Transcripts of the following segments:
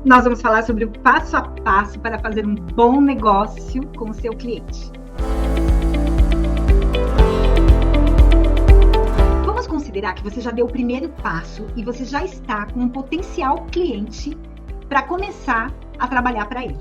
Nós vamos falar sobre o passo a passo para fazer um bom negócio com o seu cliente. Vamos considerar que você já deu o primeiro passo e você já está com um potencial cliente para começar a trabalhar para ele,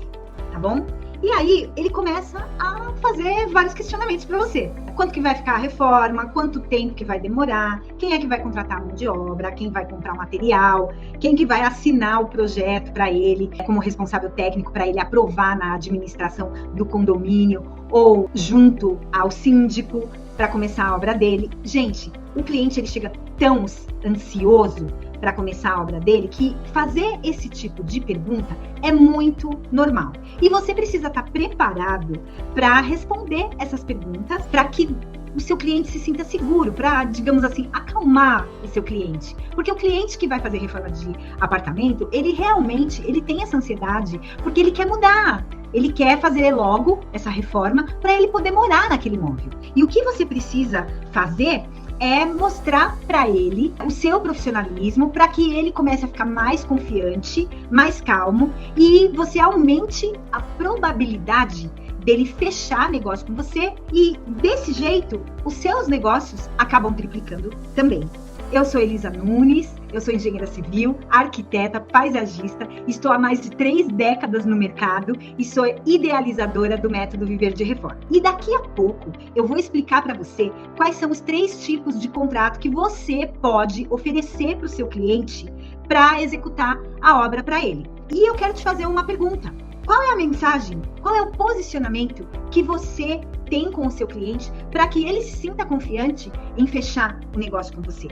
tá bom? E aí, ele começa a fazer vários questionamentos para você. Quanto que vai ficar a reforma? Quanto tempo que vai demorar? Quem é que vai contratar a mão de obra? Quem vai comprar o material? Quem que vai assinar o projeto para ele, como responsável técnico, para ele aprovar na administração do condomínio ou junto ao síndico para começar a obra dele? Gente, o cliente ele chega tão ansioso para começar a obra dele, que fazer esse tipo de pergunta é muito normal. E você precisa estar preparado para responder essas perguntas, para que o seu cliente se sinta seguro, para, digamos assim, acalmar o seu cliente. Porque o cliente que vai fazer reforma de apartamento, ele realmente tem essa ansiedade, porque ele quer mudar. Ele quer fazer logo essa reforma para ele poder morar naquele imóvel. E o que você precisa fazer é mostrar para ele o seu profissionalismo, para que ele comece a ficar mais confiante, mais calmo e você aumente a probabilidade dele fechar negócio com você e desse jeito os seus negócios acabam triplicando também. Eu sou Elisa Nunes, eu sou engenheira civil, arquiteta, paisagista, estou há mais de 3 décadas no mercado e sou idealizadora do método Viver de Reforma. E daqui a pouco eu vou explicar para você quais são os 3 tipos de contrato que você pode oferecer para o seu cliente para executar a obra para ele. E eu quero te fazer uma pergunta. Qual é a mensagem, qual é o posicionamento que você tem com o seu cliente para que ele se sinta confiante em fechar o negócio com você?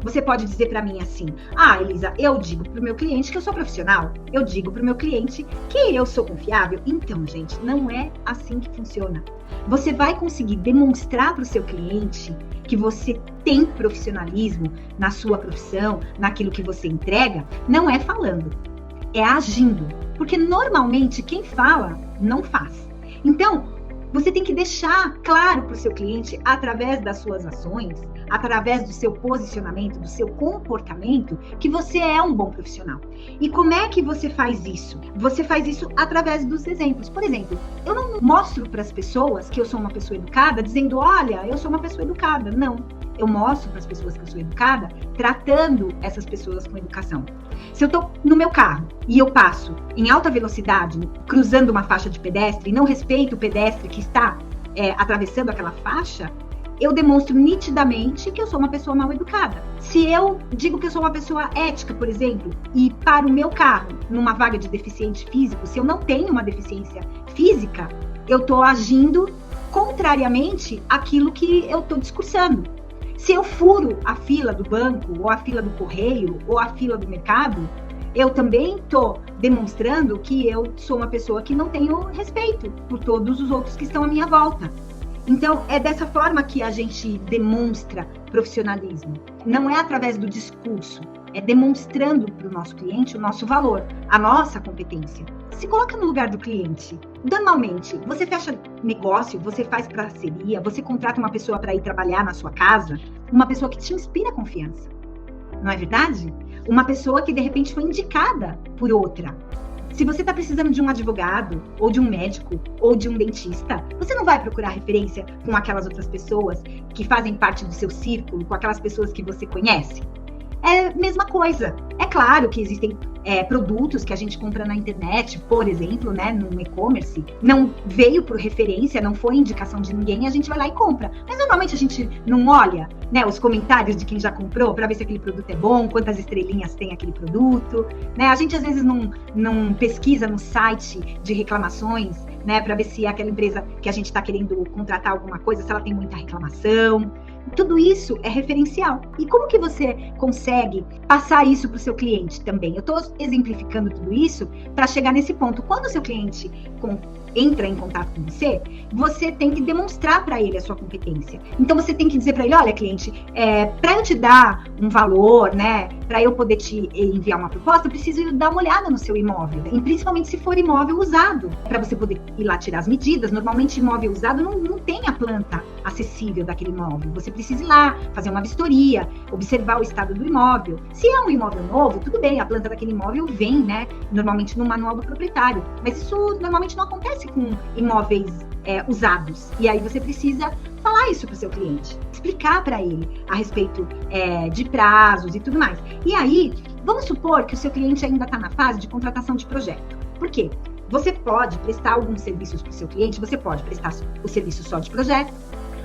Você pode dizer para mim assim: ah, Elisa, eu digo para o meu cliente que eu sou profissional, eu digo para o meu cliente que eu sou confiável. Então, gente, não é assim que funciona. Você vai conseguir demonstrar para o seu cliente que você tem profissionalismo na sua profissão, naquilo que você entrega, não é falando, é agindo. Porque normalmente quem fala não faz. Então, você tem que deixar claro para o seu cliente, através das suas ações, através do seu posicionamento, do seu comportamento, que você é um bom profissional. E como é que você faz isso? Você faz isso através dos exemplos. Por exemplo, eu não mostro para as pessoas que eu sou uma pessoa educada, dizendo, olha, eu sou uma pessoa educada. Não. Eu mostro para as pessoas que eu sou educada, tratando essas pessoas com educação. Se eu estou no meu carro e eu passo em alta velocidade, cruzando uma faixa de pedestre, e não respeito o pedestre que está atravessando aquela faixa, eu demonstro nitidamente que eu sou uma pessoa mal educada. Se eu digo que eu sou uma pessoa ética, por exemplo, e paro o meu carro numa vaga de deficiente físico, se eu não tenho uma deficiência física, eu estou agindo contrariamente àquilo que eu estou discursando. Se eu furo a fila do banco, ou a fila do correio, ou a fila do mercado, eu também estou demonstrando que eu sou uma pessoa que não tenho respeito por todos os outros que estão à minha volta. Então, é dessa forma que a gente demonstra profissionalismo. Não é através do discurso, é demonstrando para o nosso cliente o nosso valor, a nossa competência. Se coloca no lugar do cliente. Normalmente, você fecha negócio, você faz parceria, você contrata uma pessoa para ir trabalhar na sua casa, uma pessoa que te inspira confiança. Não é verdade? Uma pessoa que, de repente, foi indicada por outra. Se você está precisando de um advogado, ou de um médico, ou de um dentista, você não vai procurar referência com aquelas outras pessoas que fazem parte do seu círculo, com aquelas pessoas que você conhece? É a mesma coisa. É claro que existem produtos que a gente compra na internet, por exemplo, né, no e-commerce, não veio por referência, não foi indicação de ninguém, a gente vai lá e compra. Mas normalmente a gente não olha, né, os comentários de quem já comprou para ver se aquele produto é bom, quantas estrelinhas tem aquele produto, né? A gente às vezes não pesquisa no site de reclamações, né, para ver se aquela empresa que a gente está querendo contratar alguma coisa, se ela tem muita reclamação. Tudo isso é referencial. E como que você consegue passar isso para o seu cliente também? Eu estou exemplificando tudo isso para chegar nesse ponto. Quando o seu cliente entra em contato com você, você tem que demonstrar para ele a sua competência. Então, você tem que dizer para ele, olha, cliente, para eu te dar um valor, né, para eu poder te enviar uma proposta, eu preciso dar uma olhada no seu imóvel, e principalmente se for imóvel usado, para você poder ir lá tirar as medidas. Normalmente imóvel usado não tem a planta acessível daquele imóvel, você precisa ir lá, fazer uma vistoria, observar o estado do imóvel. Se é um imóvel novo, tudo bem, a planta daquele imóvel vem, né, normalmente no manual do proprietário, mas isso normalmente não acontece com imóveis usados, e aí você precisa falar isso para o seu cliente, explicar para ele a respeito de prazos e tudo mais. E aí, vamos supor que o seu cliente ainda está na fase de contratação de projeto. Por quê? Você pode prestar alguns serviços para o seu cliente, você pode prestar o serviço só de projeto,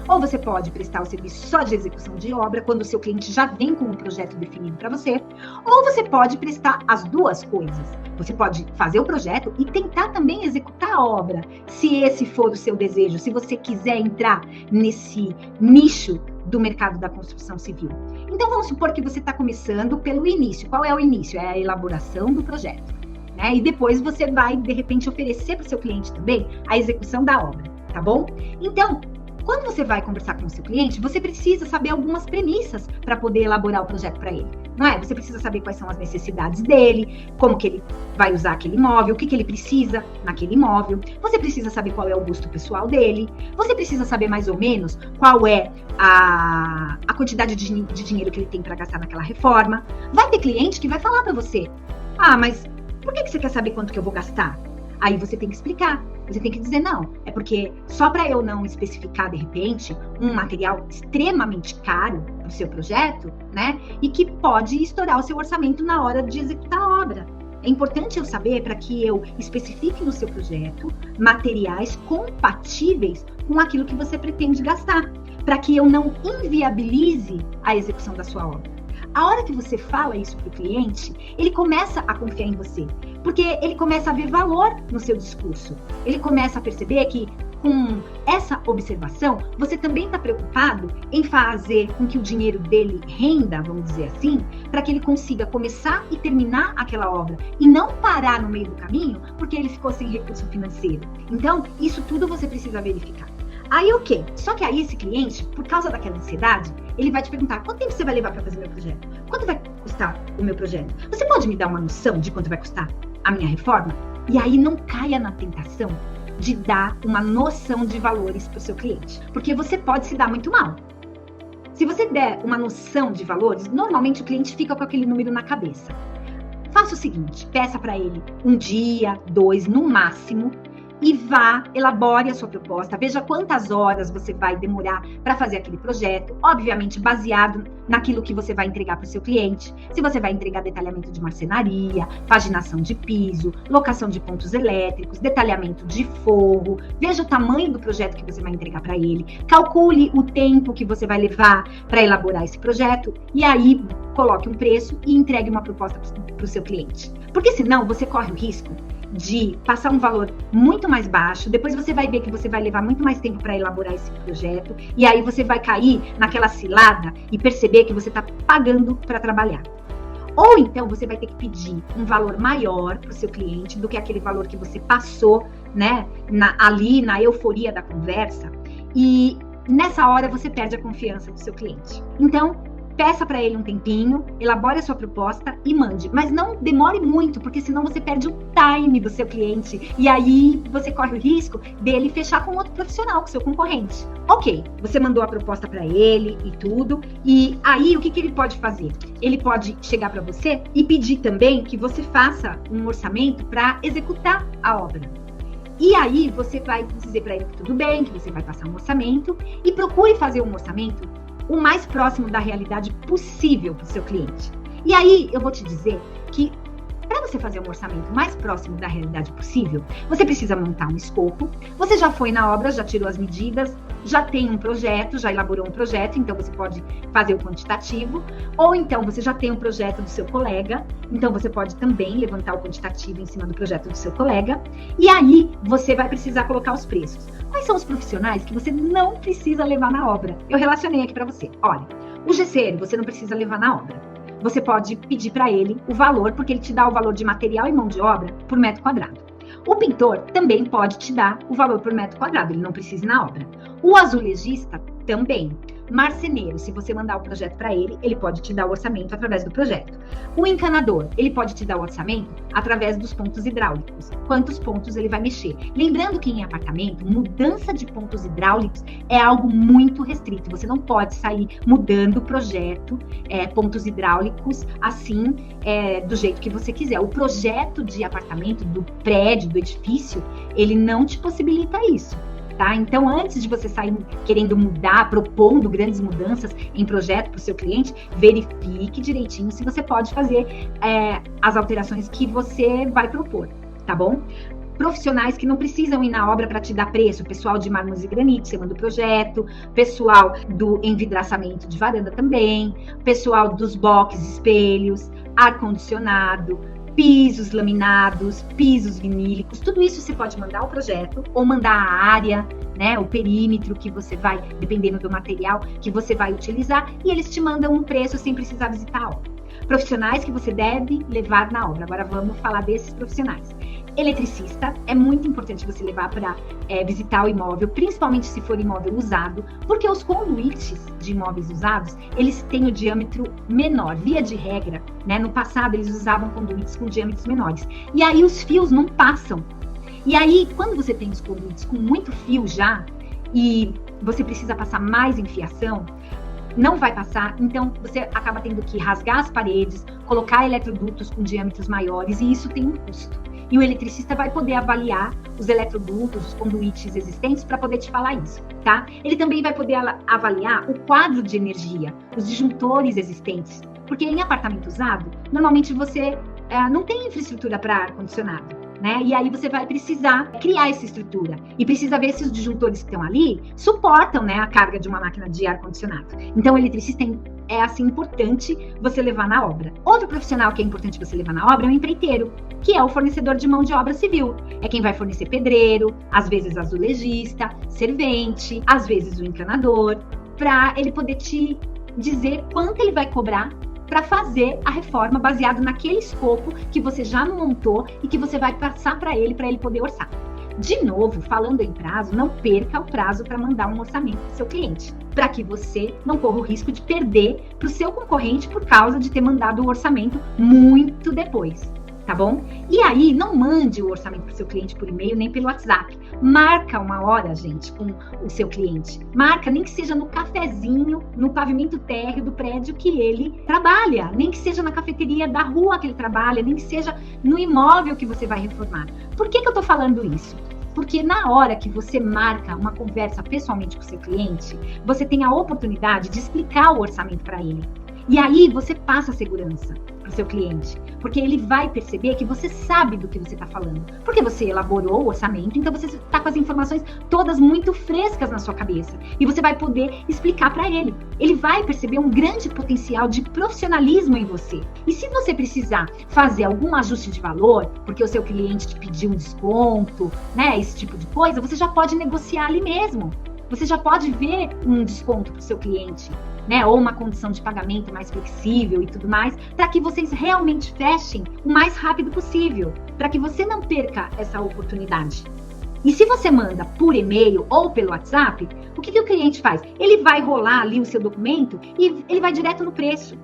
ou você pode prestar o serviço só de execução de obra, quando o seu cliente já vem com o projeto definido para você, ou você pode prestar as duas coisas. Você pode fazer o projeto e tentar também executar a obra, se esse for o seu desejo, se você quiser entrar nesse nicho do mercado da construção civil. Então, vamos supor que você está começando pelo início. Qual é o início? É a elaboração do projeto, né? E depois você vai, de repente, oferecer para o seu cliente também a execução da obra, tá bom? Então, quando você vai conversar com o seu cliente, você precisa saber algumas premissas para poder elaborar o projeto para ele, não é? Você precisa saber quais são as necessidades dele, como que ele vai usar aquele imóvel, o que ele precisa naquele imóvel. Você precisa saber qual é o gosto pessoal dele. Você precisa saber mais ou menos qual é a quantidade de dinheiro que ele tem para gastar naquela reforma. Vai ter cliente que vai falar para você: ah, mas por que você quer saber quanto que eu vou gastar? Aí você tem que explicar. Você tem que dizer, não, é porque só para eu não especificar, de repente, um material extremamente caro para o seu projeto, né? E que pode estourar o seu orçamento na hora de executar a obra. É importante eu saber para que eu especifique no seu projeto materiais compatíveis com aquilo que você pretende gastar, para que eu não inviabilize a execução da sua obra. A hora que você fala isso para o cliente, ele começa a confiar em você, porque ele começa a ver valor no seu discurso. Ele começa a perceber que, com essa observação, você também está preocupado em fazer com que o dinheiro dele renda, vamos dizer assim, para que ele consiga começar e terminar aquela obra e não parar no meio do caminho porque ele ficou sem recurso financeiro. Então, isso tudo você precisa verificar. Aí, ok. Só que aí esse cliente, por causa daquela ansiedade, ele vai te perguntar: quanto tempo você vai levar para fazer meu projeto? Quanto vai custar o meu projeto? Você pode me dar uma noção de quanto vai custar a minha reforma? E aí não caia na tentação de dar uma noção de valores para o seu cliente, porque você pode se dar muito mal. Se você der uma noção de valores, normalmente o cliente fica com aquele número na cabeça. Faça o seguinte: peça para ele um dia, 2 no máximo, e vá, elabore a sua proposta, veja quantas horas você vai demorar para fazer aquele projeto, obviamente baseado naquilo que você vai entregar para o seu cliente. Se você vai entregar detalhamento de marcenaria, paginação de piso, locação de pontos elétricos, detalhamento de forro, veja o tamanho do projeto que você vai entregar para ele, calcule o tempo que você vai levar para elaborar esse projeto e aí coloque um preço e entregue uma proposta para o seu cliente. Porque senão você corre o risco de passar um valor muito mais baixo, depois você vai ver que você vai levar muito mais tempo para elaborar esse projeto, e aí você vai cair naquela cilada e perceber que você está pagando para trabalhar. Ou então você vai ter que pedir um valor maior para o seu cliente do que aquele valor que você passou, né, ali na euforia da conversa, e nessa hora você perde a confiança do seu cliente. Então, peça para ele um tempinho, elabore a sua proposta e mande. Mas não demore muito, porque senão você perde o time do seu cliente. E aí você corre o risco dele fechar com outro profissional, com seu concorrente. Ok, você mandou a proposta para ele e tudo. E aí o que ele pode fazer? Ele pode chegar para você e pedir também que você faça um orçamento para executar a obra. E aí você vai dizer para ele que tudo bem, que você vai passar um orçamento e procure fazer um orçamento o mais próximo da realidade possível para o seu cliente. E aí eu vou te dizer que para você fazer um orçamento mais próximo da realidade possível, você precisa montar um escopo. Você já foi na obra, já tirou as medidas, já tem um projeto, já elaborou um projeto, então você pode fazer o quantitativo. Ou então você já tem um projeto do seu colega, então você pode também levantar o quantitativo em cima do projeto do seu colega. E aí você vai precisar colocar os preços. Quais são os profissionais que você não precisa levar na obra? Eu relacionei aqui para você. Olha, o gesseiro você não precisa levar na obra. Você pode pedir para ele o valor, porque ele te dá o valor de material e mão de obra por metro quadrado. O pintor também pode te dar o valor por metro quadrado, ele não precisa ir na obra. O azulejista também. Marceneiro, se você mandar o projeto para ele, ele pode te dar o orçamento através do projeto. O encanador, ele pode te dar o orçamento através dos pontos hidráulicos. Quantos pontos ele vai mexer? Lembrando que em apartamento, mudança de pontos hidráulicos é algo muito restrito. Você não pode sair mudando o projeto, pontos hidráulicos, assim, do jeito que você quiser. O projeto de apartamento, do prédio, do edifício, ele não te possibilita isso. Tá? Então, antes de você sair querendo mudar, propondo grandes mudanças em projeto para o seu cliente, verifique direitinho se você pode fazer as alterações que você vai propor, tá bom? Profissionais que não precisam ir na obra para te dar preço, pessoal de mármores e granito, você manda o projeto, pessoal do envidraçamento de varanda também, pessoal dos boxes, espelhos, ar-condicionado, pisos laminados, pisos vinílicos, tudo isso você pode mandar o projeto ou mandar a área, né, o perímetro que você vai, dependendo do material que você vai utilizar, e eles te mandam um preço sem precisar visitar a obra. Profissionais que você deve levar na obra. Agora vamos falar desses profissionais. Eletricista, é muito importante você levar para visitar o imóvel, principalmente se for imóvel usado, porque os conduítes de imóveis usados, eles têm o diâmetro menor, via de regra, né? No passado eles usavam conduítes com diâmetros menores, e aí os fios não passam. E aí, quando você tem os conduítes com muito fio já, e você precisa passar mais enfiação, não vai passar, então você acaba tendo que rasgar as paredes, colocar eletrodutos com diâmetros maiores, e isso tem um custo. E o eletricista vai poder avaliar os eletrodutos, os conduítes existentes para poder te falar isso, tá? Ele também vai poder avaliar o quadro de energia, os disjuntores existentes, porque em apartamento usado, normalmente você não tem infraestrutura para ar-condicionado, né? E aí você vai precisar criar essa estrutura e precisa ver se os disjuntores que estão ali suportam, né, a carga de uma máquina de ar-condicionado. Então, o eletricista é assim importante você levar na obra. Outro profissional que é importante você levar na obra é o empreiteiro, que é o fornecedor de mão de obra civil. É quem vai fornecer pedreiro, às vezes azulejista, servente, às vezes o encanador, para ele poder te dizer quanto ele vai cobrar para fazer a reforma baseado naquele escopo que você já montou e que você vai passar para ele poder orçar. De novo, falando em prazo, não perca o prazo para mandar um orçamento para o seu cliente, para que você não corra o risco de perder para o seu concorrente por causa de ter mandado o orçamento muito depois. Tá bom? E aí, não mande o orçamento para o seu cliente por e-mail nem pelo WhatsApp. Marca uma hora, gente, com o seu cliente. Marca, nem que seja no cafezinho, no pavimento térreo do prédio que ele trabalha. Nem que seja na cafeteria da rua que ele trabalha. Nem que seja no imóvel que você vai reformar. Por que eu tô falando isso? Porque na hora que você marca uma conversa pessoalmente com o seu cliente, você tem a oportunidade de explicar o orçamento para ele. E aí você passa a segurança para o seu cliente, porque ele vai perceber que você sabe do que você está falando, porque você elaborou o orçamento, então você está com as informações todas muito frescas na sua cabeça, e você vai poder explicar para ele. Ele vai perceber um grande potencial de profissionalismo em você. E se você precisar fazer algum ajuste de valor, porque o seu cliente te pediu um desconto, né, esse tipo de coisa, você já pode negociar ali mesmo. Você já pode ver um desconto para o seu cliente, né? Ou uma condição de pagamento mais flexível e tudo mais, para que vocês realmente fechem o mais rápido possível, para que você não perca essa oportunidade. E se você manda por e-mail ou pelo WhatsApp, o que o cliente faz? Ele vai rolar ali o seu documento e ele vai direto no preço.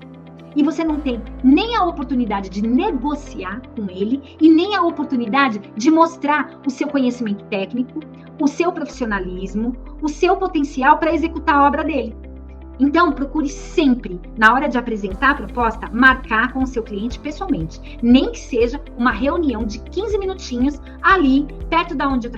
E você não tem nem a oportunidade de negociar com ele e nem a oportunidade de mostrar o seu conhecimento técnico, o seu profissionalismo, o seu potencial para executar a obra dele. Então, procure sempre, na hora de apresentar a proposta, marcar com o seu cliente pessoalmente. Nem que seja uma reunião de 15 minutinhos ali, perto da onde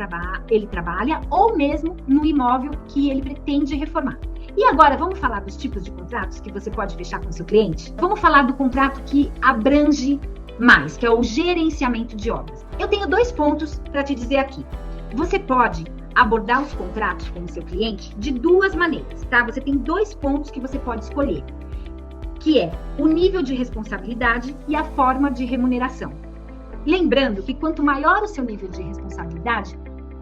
ele trabalha, ou mesmo no imóvel que ele pretende reformar. E agora, vamos falar dos tipos de contratos que você pode fechar com o seu cliente? Vamos falar do contrato que abrange mais, que é o gerenciamento de obras. Eu tenho 2 pontos para te dizer aqui. Você pode abordar os contratos com o seu cliente de 2 maneiras, tá? Você tem 2 pontos que você pode escolher, que é o nível de responsabilidade e a forma de remuneração. Lembrando que quanto maior o seu nível de responsabilidade,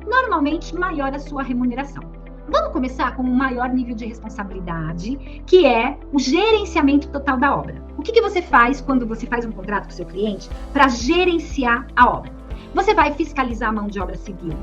normalmente maior a sua remuneração. Vamos começar com o maior nível de responsabilidade, que é o gerenciamento total da obra. O que você faz quando você faz um contrato com o seu cliente para gerenciar a obra? Você vai fiscalizar a mão de obra civil,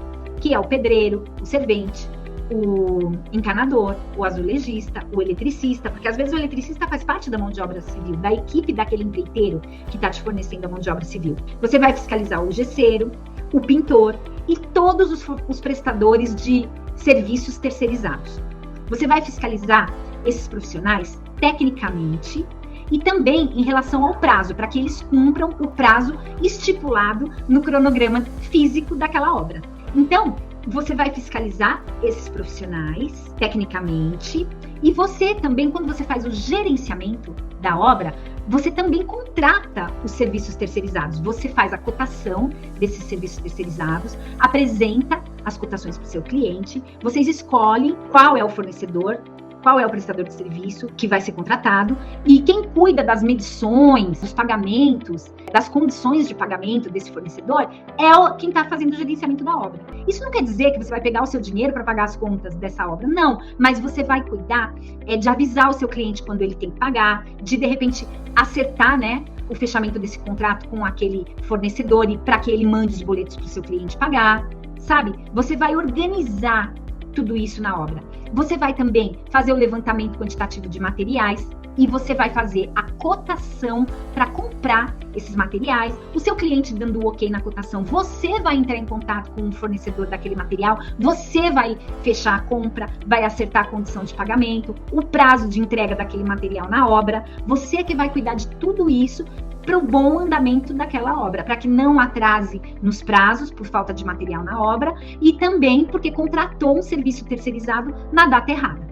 que é o pedreiro, o servente, o encanador, o azulejista, o eletricista, porque às vezes o eletricista faz parte da mão de obra civil, da equipe daquele empreiteiro que está te fornecendo a mão de obra civil. Você vai fiscalizar o gesseiro, o pintor e todos os prestadores de serviços terceirizados. Você vai fiscalizar esses profissionais tecnicamente e também em relação ao prazo, para que eles cumpram o prazo estipulado no cronograma físico daquela obra. Então, você vai fiscalizar esses profissionais tecnicamente e você também, quando você faz o gerenciamento da obra, você também contrata os serviços terceirizados. Você faz a cotação desses serviços terceirizados, apresenta as cotações para o seu cliente, vocês escolhem qual é o fornecedor, qual é o prestador de serviço que vai ser contratado e quem cuida das medições, dos pagamentos, das condições de pagamento desse fornecedor é quem está fazendo o gerenciamento da obra. Isso não quer dizer que você vai pegar o seu dinheiro para pagar as contas dessa obra, não, mas você vai cuidar de avisar o seu cliente quando ele tem que pagar, de repente acertar, né, o fechamento desse contrato com aquele fornecedor e para que ele mande os boletos para o seu cliente pagar, sabe? Você vai organizar tudo isso na obra. Você vai também fazer o levantamento quantitativo de materiais e você vai fazer a cotação para comprar esses materiais. O seu cliente dando o ok na cotação, você vai entrar em contato com o fornecedor daquele material, você vai fechar a compra, vai acertar a condição de pagamento, o prazo de entrega daquele material na obra. Você que vai cuidar de tudo isso para o bom andamento daquela obra, para que não atrase nos prazos por falta de material na obra e também porque contratou um serviço terceirizado na data errada.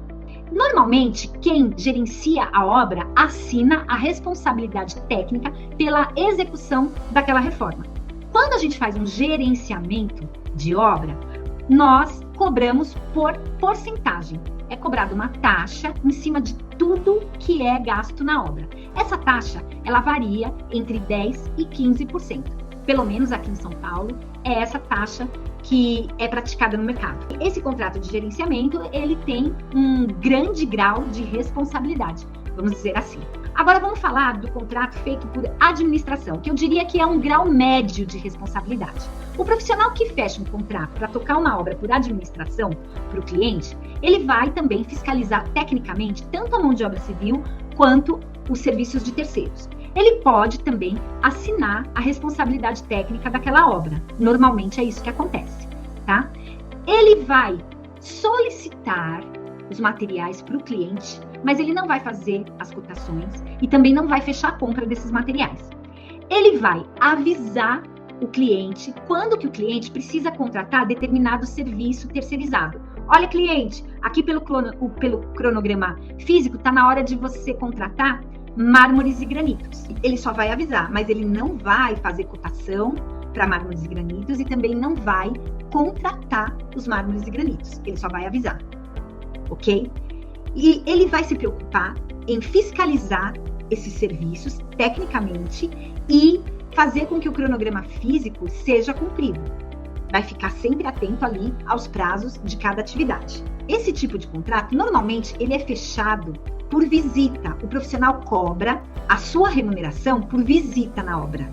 Normalmente, quem gerencia a obra assina a responsabilidade técnica pela execução daquela reforma. Quando a gente faz um gerenciamento de obra, nós cobramos por porcentagem. É cobrada uma taxa em cima de tudo que é gasto na obra. Essa taxa, ela varia entre 10% e 15%. Pelo menos aqui em São Paulo, é essa taxa que é praticada no mercado. Esse contrato de gerenciamento, ele tem um grande grau de responsabilidade, vamos dizer assim. Agora vamos falar do contrato feito por administração, que eu diria que é um grau médio de responsabilidade. O profissional que fecha um contrato para tocar uma obra por administração para o cliente, ele vai também fiscalizar tecnicamente tanto a mão de obra civil quanto os serviços de terceiros. Ele pode também assinar a responsabilidade técnica daquela obra. Normalmente é isso que acontece, tá? Ele vai solicitar os materiais para o cliente, mas ele não vai fazer as cotações e também não vai fechar a compra desses materiais. Ele vai avisar o cliente quando que o cliente precisa contratar determinado serviço terceirizado. Olha, cliente, aqui pelo cronograma físico está na hora de você contratar mármores e granitos. Ele só vai avisar, mas ele não vai fazer cotação para mármores e granitos e também não vai contratar os mármores e granitos. Ele só vai avisar, ok? E ele vai se preocupar em fiscalizar esses serviços tecnicamente e fazer com que o cronograma físico seja cumprido. Vai ficar sempre atento ali aos prazos de cada atividade. Esse tipo de contrato, normalmente, ele é fechado por visita. O profissional cobra a sua remuneração por visita na obra.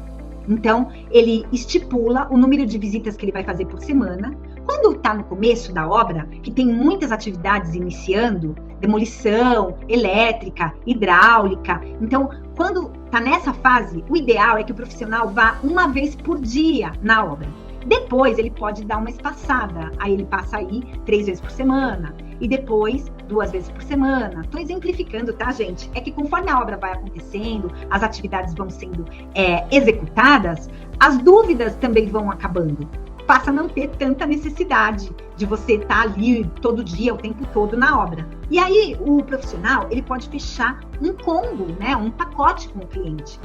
Então, ele estipula o número de visitas que ele vai fazer por semana. Quando está no começo da obra, que tem muitas atividades iniciando, demolição, elétrica, hidráulica. Então, quando está nessa fase, o ideal é que o profissional vá uma vez por dia na obra. Depois, ele pode dar uma espaçada. Aí ele passa aí 3 vezes por semana. E depois, 2 vezes por semana. Estou exemplificando, tá, gente? É que conforme a obra vai acontecendo, as atividades vão sendo executadas, as dúvidas também vão acabando. Passa a não ter tanta necessidade de você estar ali todo dia, o tempo todo na obra. E aí, o profissional, ele pode fechar um combo, né? Um pacote com o cliente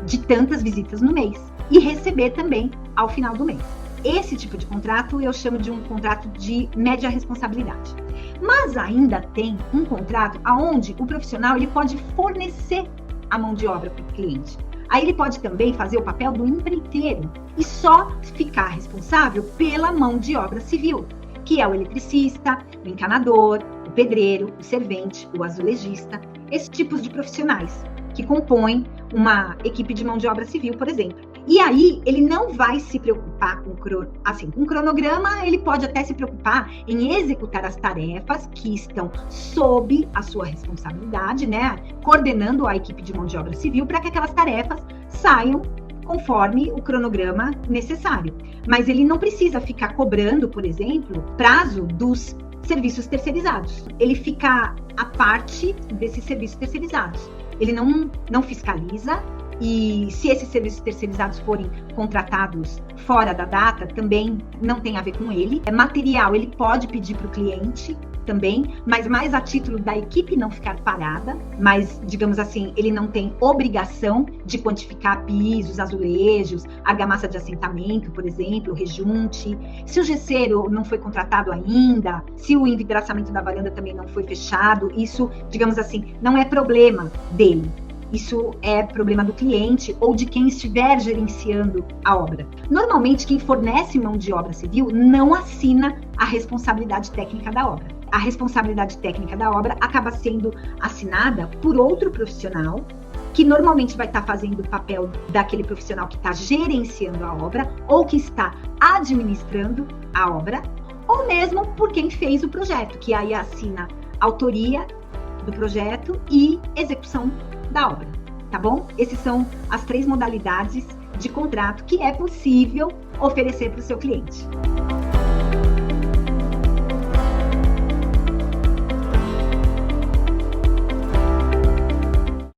de tantas visitas no mês. E receber também ao final do mês. Esse tipo de contrato eu chamo de um contrato de média responsabilidade. Mas ainda tem um contrato onde o profissional ele pode fornecer a mão de obra para o cliente. Aí ele pode também fazer o papel do empreiteiro e só ficar responsável pela mão de obra civil, que é o eletricista, o encanador, o pedreiro, o servente, o azulejista, esses tipos de profissionais que compõem uma equipe de mão de obra civil, por exemplo. E aí, ele não vai se preocupar com o cronograma, ele pode até se preocupar em executar as tarefas que estão sob a sua responsabilidade, né? Coordenando a equipe de mão de obra civil para que aquelas tarefas saiam conforme o cronograma necessário. Mas ele não precisa ficar cobrando, por exemplo, prazo dos serviços terceirizados. Ele fica à parte desses serviços terceirizados. Ele não fiscaliza. E se esses serviços terceirizados forem contratados fora da data, também não tem a ver com ele. Material, ele pode pedir para o cliente também, mas mais a título da equipe não ficar parada, mas, digamos assim, ele não tem obrigação de quantificar pisos, azulejos, argamassa de assentamento, por exemplo, rejunte. Se o gesseiro não foi contratado ainda, se o envidraçamento da varanda também não foi fechado, isso, digamos assim, não é problema dele. Isso é problema do cliente ou de quem estiver gerenciando a obra. Normalmente, quem fornece mão de obra civil não assina a responsabilidade técnica da obra. A responsabilidade técnica da obra acaba sendo assinada por outro profissional, que normalmente vai estar fazendo o papel daquele profissional que está gerenciando a obra ou que está administrando a obra, ou mesmo por quem fez o projeto, que aí assina autoria do projeto e execução da obra, tá bom? Essas são as 3 modalidades de contrato que é possível oferecer para o seu cliente.